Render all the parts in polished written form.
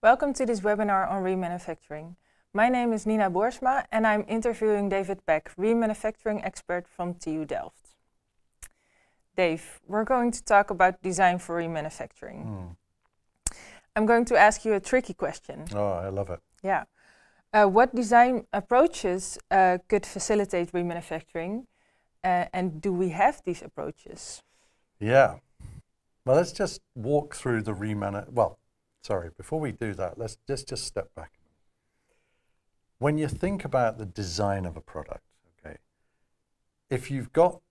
Welcome to this webinar on remanufacturing. My name is Nina Boersma and I'm interviewing David Peck, remanufacturing expert from TU Delft. Dave, we're going to talk about design for remanufacturing. I'm going to ask you a tricky question. Oh, I love it. Yeah. What design approaches could facilitate remanufacturing and do we have these approaches? Yeah. Well, let's just walk through the before we do that, let's just step back. When you think about the design of a product, okay, if you've got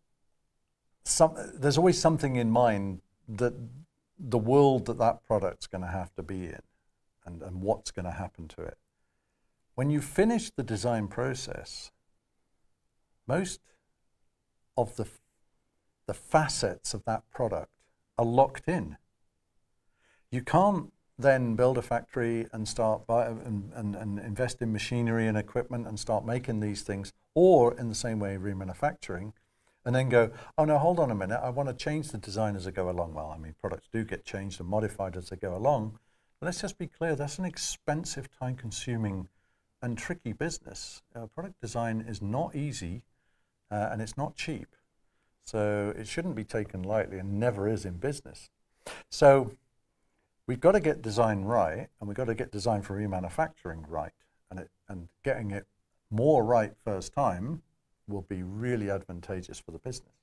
there's always something in mind that the world that product's going to have to be in and what's going to happen to it. When you finish the design process, most of the facets of that product are locked in. You can't then build a factory and start and invest in machinery and equipment and start making these things, or in the same way remanufacturing, and then go, oh no, hold on a minute, I want to change the design as I go along. Well, I mean, products do get changed and modified as they go along, but let's just be clear, that's an expensive, time-consuming and tricky business. Product design is not easy and it's not cheap, so it shouldn't be taken lightly and never is in business. So we've got to get design right, and we've got to get design for remanufacturing right, and getting it more right first time will be really advantageous for the business.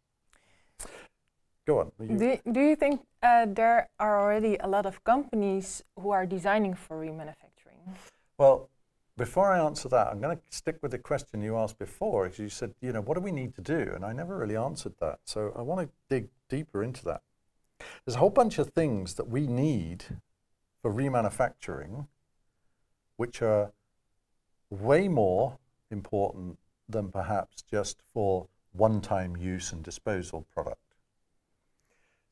Go on. Do you think there are already a lot of companies who are designing for remanufacturing? Well, before I answer that, I'm going to stick with the question you asked before. You said, you know, what do we need to do? And I never really answered that. So I want to dig deeper into that. There's a whole bunch of things that we need for remanufacturing, which are way more important than perhaps just for one-time use and disposal product.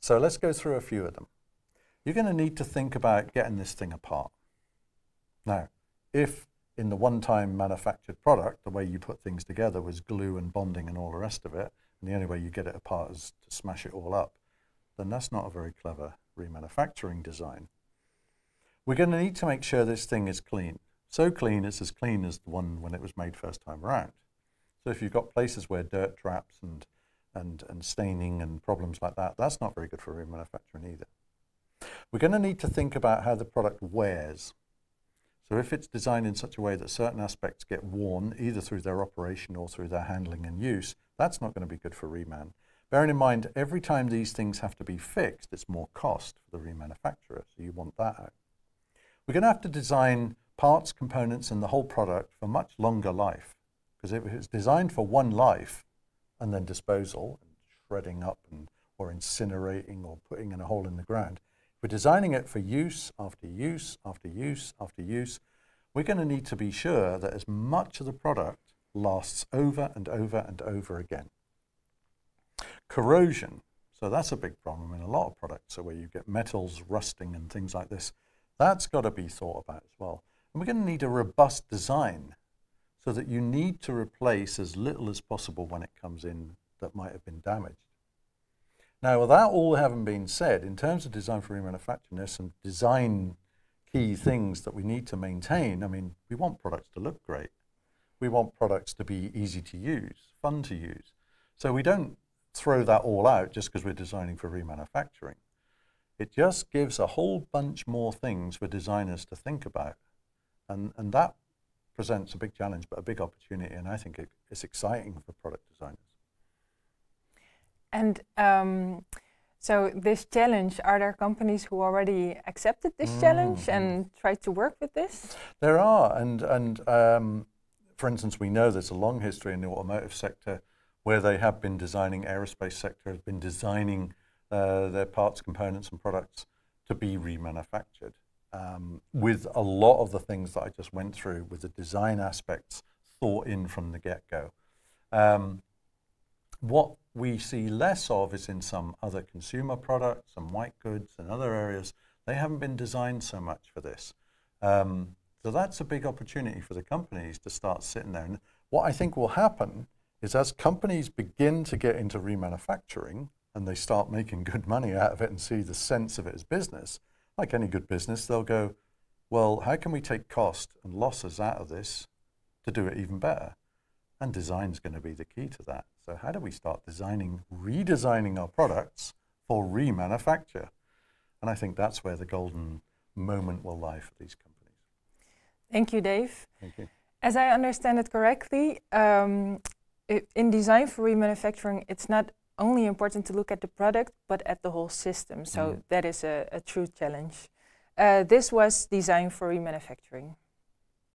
So let's go through a few of them. You're going to need to think about getting this thing apart. Now, if in the one-time manufactured product, the way you put things together was glue and bonding and all the rest of it, and the only way you get it apart is to smash it all up, then that's not a very clever remanufacturing design. We're going to need to make sure this thing is clean. So clean, it's as clean as the one when it was made first time around. So if you've got places where dirt traps and staining and problems like that, that's not very good for remanufacturing either. We're going to need to think about how the product wears. So if it's designed in such a way that certain aspects get worn, either through their operation or through their handling and use, that's not going to be good for reman. Bearing in mind, every time these things have to be fixed, it's more cost for the remanufacturer, so you want that out. We're going to have to design parts, components, and the whole product for much longer life. Because if it's designed for one life and then disposal, and shredding up or incinerating or putting in a hole in the ground, if we're designing it for use after use after use after use, we're going to need to be sure that as much of the product lasts over and over and over again. Corrosion, so that's a big problem in a lot of products, so where you get metals rusting and things like this, that's got to be thought about as well. And we're going to need a robust design so that you need to replace as little as possible when it comes in that might have been damaged. Now, without all having been said, in terms of design for remanufacturing, there's some design key things that we need to maintain. I mean, we want products to look great. We want products to be easy to use, fun to use. So we don't throw that all out just because we're designing for remanufacturing. It just gives a whole bunch more things for designers to think about. And that presents a big challenge, but a big opportunity, and I think it's exciting for product designers. And so this challenge, are there companies who already accepted this challenge and tried to work with this? There are, and for instance, we know there's a long history in the automotive sector where they have been designing, aerospace sector has been designing their parts, components and products to be remanufactured. With a lot of the things that I just went through, with the design aspects thought in from the get-go. What we see less of is in some other consumer products, some white goods and other areas, they haven't been designed so much for this. So that's a big opportunity for the companies to start sitting there. And what I think will happen is as companies begin to get into remanufacturing and they start making good money out of it and see the sense of it as business, like any good business, they'll go, well, how can we take cost and losses out of this to do it even better? And design is going to be the key to that. So how do we start redesigning our products for remanufacture? And I think that's where the golden moment will lie for these companies. Thank you, Dave. Thank you. As I understand it correctly, in design for remanufacturing, it's not only important to look at the product, but at the whole system. So that is a true challenge. This was Design for Remanufacturing.